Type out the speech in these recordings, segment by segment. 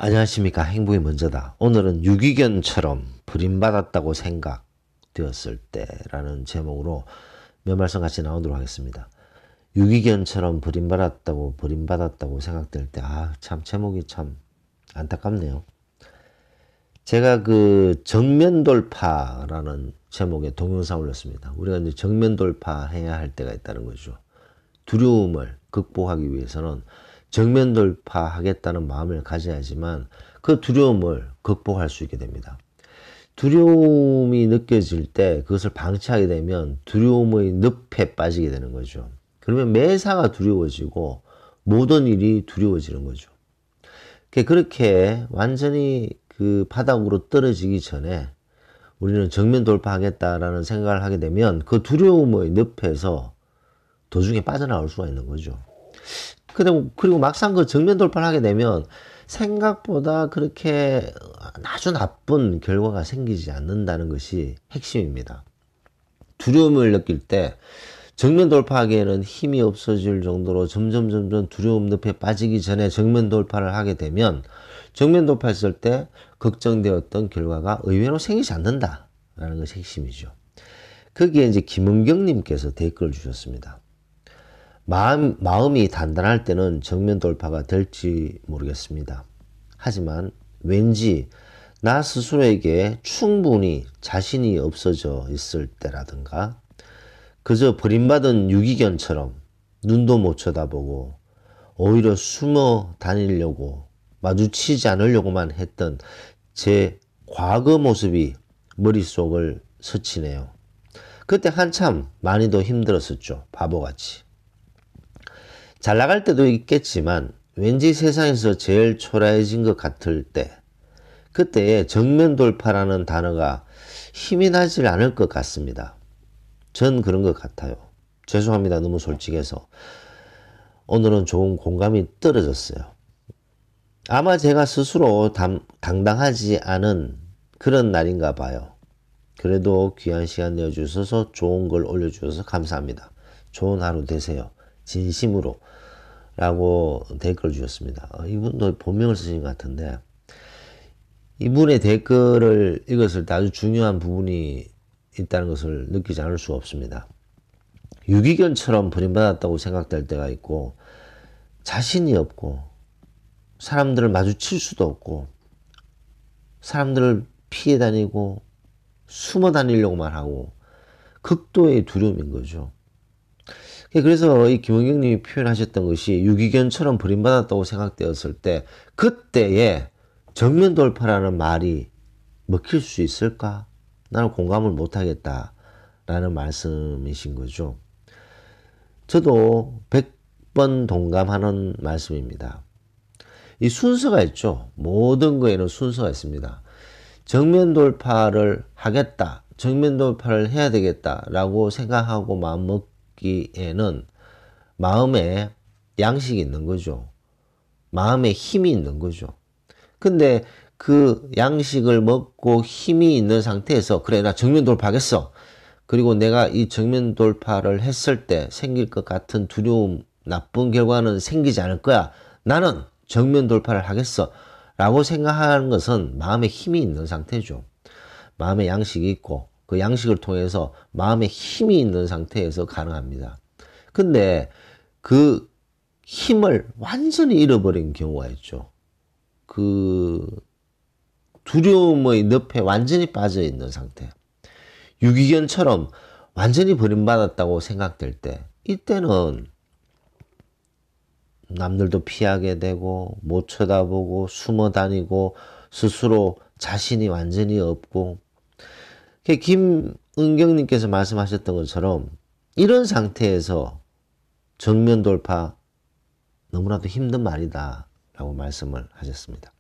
안녕하십니까. 행복이 먼저다. 오늘은 유기견처럼 버림받았다고 생각되었을 때라는 제목으로 몇 말씀 같이 나오도록 하겠습니다. 유기견처럼 버림받았다고 생각될 때, 참 제목이 참 안타깝네요. 제가 그 정면 돌파라는 제목의 동영상 올렸습니다. 우리가 이제 정면 돌파해야 할 때가 있다는 거죠. 두려움을 극복하기 위해서는 정면 돌파하겠다는 마음을 가져야지만 그 두려움을 극복할 수 있게 됩니다. 두려움이 느껴질 때 그것을 방치하게 되면 두려움의 늪에 빠지게 되는 거죠. 그러면 매사가 두려워지고 모든 일이 두려워지는 거죠. 그렇게 완전히 그 바닥으로 떨어지기 전에 우리는 정면 돌파하겠다라는 생각을 하게 되면 그 두려움의 늪에서 도중에 빠져나올 수가 있는 거죠. 그리고 막상 그 정면 돌파를 하게 되면 생각보다 그렇게 아주 나쁜 결과가 생기지 않는다는 것이 핵심입니다. 두려움을 느낄 때 정면 돌파하기에는 힘이 없어질 정도로 점점 두려움 늪에 빠지기 전에 정면 돌파를 하게 되면 정면 돌파했을 때 걱정되었던 결과가 의외로 생기지 않는다라는 것이 핵심이죠. 거기에 이제 김은경님께서 댓글을 주셨습니다. 마음이 단단할 때는 정면 돌파가 될지 모르겠습니다. 하지만 왠지 나 스스로에게 충분히 자신이 없어져 있을 때라든가 그저 버림받은 유기견처럼 눈도 못 쳐다보고 오히려 숨어 다니려고 마주치지 않으려고만 했던 제 과거 모습이 머릿속을 스치네요. 그때 한참 많이도 힘들었었죠. 바보같이. 잘 나갈 때도 있겠지만 왠지 세상에서 제일 초라해진 것 같을 때 그때의 정면 돌파라는 단어가 힘이 나질 않을 것 같습니다. 전 그런 것 같아요. 죄송합니다. 너무 솔직해서. 오늘은 좋은 공감이 떨어졌어요. 아마 제가 스스로 당당하지 않은 그런 날인가 봐요. 그래도 귀한 시간 내어주셔서 좋은 걸 올려주셔서 감사합니다. 좋은 하루 되세요. 진심으로 라고 댓글을 주셨습니다. 이분도 본명을 쓰신 것 같은데 이분의 댓글을 읽었을 때 아주 중요한 부분이 있다는 것을 느끼지 않을 수가 없습니다. 유기견처럼 버림받았다고 생각될 때가 있고 자신이 없고 사람들을 마주칠 수도 없고 사람들을 피해 다니고 숨어 다니려고만 하고 극도의 두려움인 거죠. 그래서 이 김은경 님이 표현하셨던 것이 유기견처럼 버림받았다고 생각되었을 때 그때에 정면 돌파라는 말이 먹힐 수 있을까? 나는 공감을 못하겠다라는 말씀이신 거죠. 저도 100번 동감하는 말씀입니다. 이 순서가 있죠. 모든 거에는 순서가 있습니다. 정면 돌파를 하겠다. 정면 돌파를 해야 되겠다라고 생각하고 마음먹기에는 마음에 양식이 있는 거죠. 마음에 힘이 있는 거죠. 근데 그 양식을 먹고 힘이 있는 상태에서 그래 나 정면 돌파하겠어. 그리고 내가 이 정면 돌파를 했을 때 생길 것 같은 두려움, 나쁜 결과는 생기지 않을 거야. 나는 정면 돌파를 하겠어. 라고 생각하는 것은 마음에 힘이 있는 상태죠. 마음에 양식이 있고 그 양식을 통해서 마음에 힘이 있는 상태에서 가능합니다. 근데 그 힘을 완전히 잃어버린 경우가 있죠. 그 두려움의 늪에 완전히 빠져 있는 상태. 유기견처럼 완전히 버림받았다고 생각될 때 이때는 남들도 피하게 되고 못 쳐다보고 숨어 다니고 스스로 자신이 완전히 없고 김은경님께서 말씀하셨던 것처럼 이런 상태에서 정면 돌파 너무나도 힘든 말이다 라고 말씀을 하셨습니다.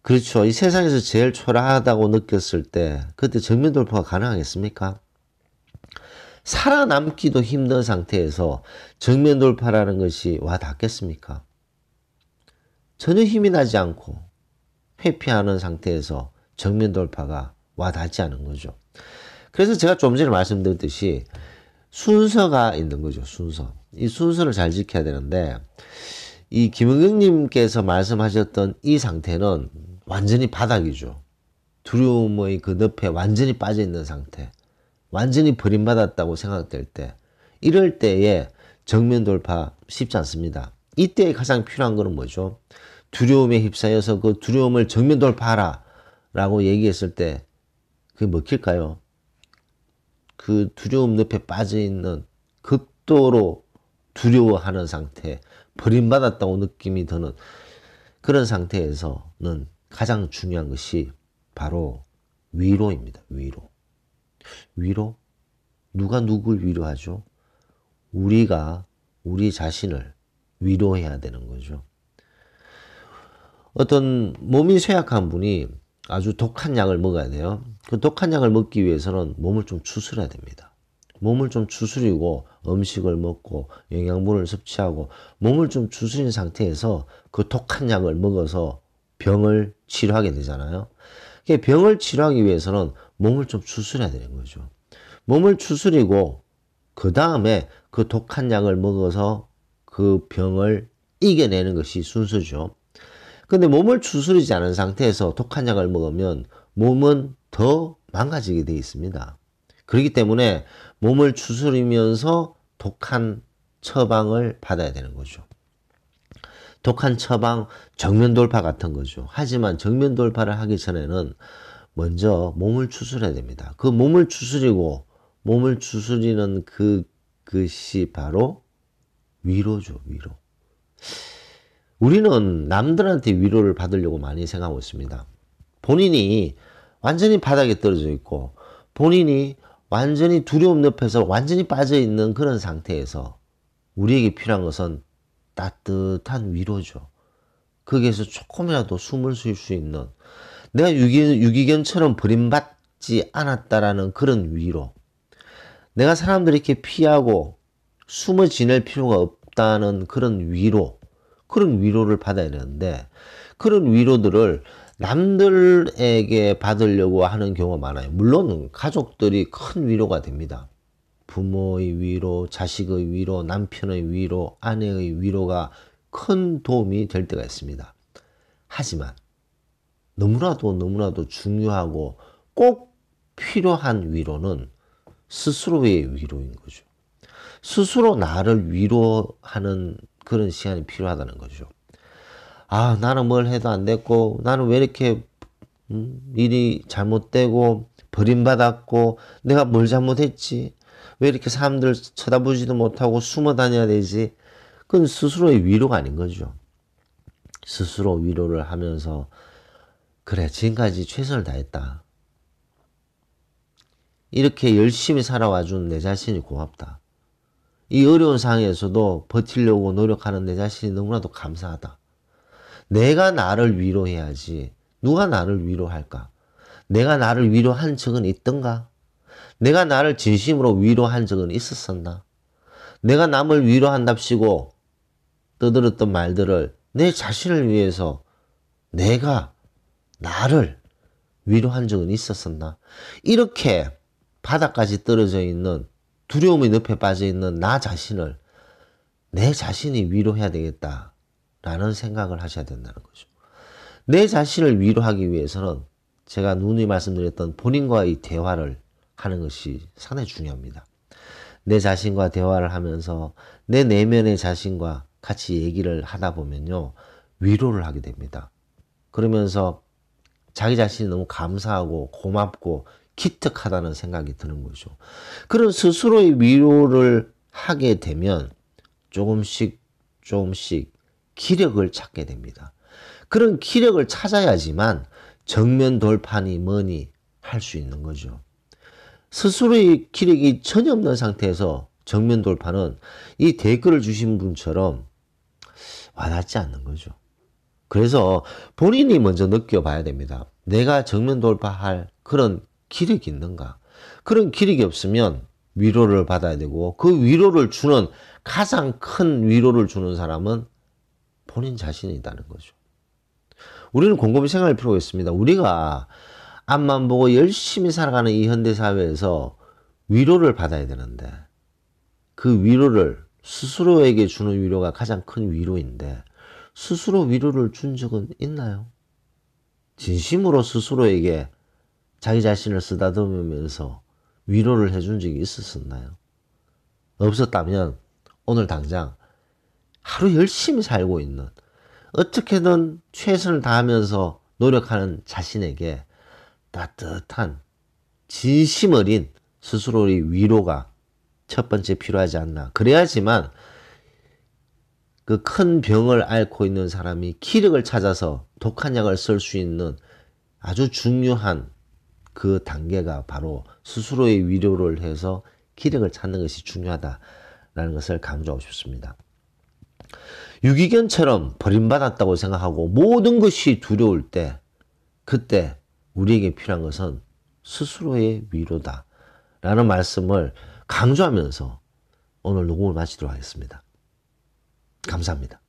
그렇죠. 이 세상에서 제일 초라하다고 느꼈을 때 그때 정면 돌파가 가능하겠습니까? 살아남기도 힘든 상태에서 정면 돌파라는 것이 와 닿겠습니까? 전혀 힘이 나지 않고 회피하는 상태에서 정면 돌파가 와 닿지 않은 거죠. 그래서 제가 좀 전에 말씀드렸듯이 순서가 있는 거죠. 순서. 이 순서를 잘 지켜야 되는데 이 김은경님께서 말씀하셨던 이 상태는 완전히 바닥이죠. 두려움의 그 늪에 완전히 빠져 있는 상태. 완전히 버림받았다고 생각될 때, 이럴 때에 정면 돌파 쉽지 않습니다. 이때 가장 필요한 것은 뭐죠? 두려움에 휩싸여서 그 두려움을 정면 돌파하라 라고 얘기했을 때 그게 먹힐까요? 그 두려움 늪에 빠져 있는, 극도로 두려워하는 상태, 버림받았다고 느낌이 드는 그런 상태에서는 가장 중요한 것이 바로 위로입니다. 위로. 위로? 누가 누굴 위로하죠? 우리가 우리 자신을 위로해야 되는 거죠. 어떤 몸이 쇠약한 분이 아주 독한 약을 먹어야 돼요. 그 독한 약을 먹기 위해서는 몸을 좀 추스려야 됩니다. 몸을 좀 추스리고 음식을 먹고 영양분을 섭취하고 몸을 좀 추스린 상태에서 그 독한 약을 먹어서 병을 치료하게 되잖아요. 병을 치료하기 위해서는 몸을 좀 추스려야 되는 거죠. 몸을 추스리고 그 다음에 그 독한 약을 먹어서 그 병을 이겨내는 것이 순서죠. 근데 몸을 추스리지 않은 상태에서 독한 약을 먹으면 몸은 더 망가지게 되어 있습니다. 그렇기 때문에 몸을 추스리면서 독한 처방을 받아야 되는 거죠. 독한 처방, 정면 돌파 같은 거죠. 하지만 정면 돌파를 하기 전에는 먼저 몸을 추스려야 됩니다. 그 몸을 추스리고 몸을 추스리는 그것이 바로 위로죠, 위로. 우리는 남들한테 위로를 받으려고 많이 생각하고 있습니다. 본인이 완전히 바닥에 떨어져 있고 본인이 완전히 두려움 늪에서 완전히 빠져 있는 그런 상태에서 우리에게 필요한 것은 따뜻한 위로죠. 거기에서 조금이라도 숨을 쉴 수 있는, 내가 유기견처럼 버림받지 않았다라는 그런 위로, 내가 사람들에게 피하고 숨어 지낼 필요가 없다는 그런 위로, 그런 위로를 받아야 되는데 그런 위로들을 남들에게 받으려고 하는 경우가 많아요. 물론 가족들이 큰 위로가 됩니다. 부모의 위로, 자식의 위로, 남편의 위로, 아내의 위로가 큰 도움이 될 때가 있습니다. 하지만 너무나도 중요하고 꼭 필요한 위로는 스스로의 위로인 거죠. 스스로 나를 위로하는 그런 시간이 필요하다는 거죠. 아, 나는 뭘 해도 안 됐고, 나는 왜 이렇게 일이 잘못되고 버림받았고, 내가 뭘 잘못했지? 왜 이렇게 사람들 쳐다보지도 못하고 숨어 다녀야 되지? 그건 스스로의 위로가 아닌 거죠. 스스로 위로를 하면서 그래, 지금까지 최선을 다했다. 이렇게 열심히 살아와준 내 자신이 고맙다. 이 어려운 상황에서도 버티려고 노력하는 내 자신이 너무나도 감사하다. 내가 나를 위로해야지 누가 나를 위로할까? 내가 나를 위로한 적은 있던가? 내가 나를 진심으로 위로한 적은 있었었나? 내가 남을 위로한답시고 떠들었던 말들을 내 자신을 위해서 내가 나를 위로한 적은 있었었나? 이렇게 바닥까지 떨어져 있는, 두려움의 늪에 빠져 있는 나 자신을 내 자신이 위로해야 되겠다라는 생각을 하셔야 된다는 거죠. 내 자신을 위로하기 위해서는 제가 누누이 말씀드렸던 본인과의 대화를 하는 것이 상당히 중요합니다. 내 자신과 대화를 하면서 내 내면의 자신과 같이 얘기를 하다 보면요, 위로를 하게 됩니다. 그러면서 자기 자신이 너무 감사하고 고맙고 기특하다는 생각이 드는 거죠. 그런 스스로의 위로를 하게 되면 조금씩 기력을 찾게 됩니다. 그런 기력을 찾아야지만 정면 돌파니 뭐니 할 수 있는 거죠. 스스로의 기력이 전혀 없는 상태에서 정면 돌파는 이 댓글을 주신 분처럼 와닿지 않는 거죠. 그래서 본인이 먼저 느껴봐야 됩니다. 내가 정면 돌파할 그런 기력이 있는가? 그런 기력이 없으면 위로를 받아야 되고, 그 위로를 주는, 가장 큰 위로를 주는 사람은 본인 자신이라는 거죠. 우리는 곰곰이 생각할 필요가 있습니다. 우리가 앞만 보고 열심히 살아가는 이 현대사회에서 위로를 받아야 되는데, 그 위로를, 스스로에게 주는 위로가 가장 큰 위로인데 스스로 위로를 준 적은 있나요? 진심으로 스스로에게 자기 자신을 쓰다듬으면서 위로를 해준 적이 있었었나요? 없었다면 오늘 당장 하루 열심히 살고 있는, 어떻게든 최선을 다하면서 노력하는 자신에게 따뜻한 진심 어린 스스로의 위로가 첫 번째 필요하지 않나. 그래야지만 그 큰 병을 앓고 있는 사람이 기력을 찾아서 독한 약을 쓸 수 있는 아주 중요한 그 단계가 바로 스스로의 위로를 해서 기력을 찾는 것이 중요하다라는 것을 강조하고 싶습니다. 유기견처럼 버림받았다고 생각하고 모든 것이 두려울 때, 그때 우리에게 필요한 것은 스스로의 위로다 라는 말씀을 강조하면서 오늘 녹음을 마치도록 하겠습니다. 감사합니다.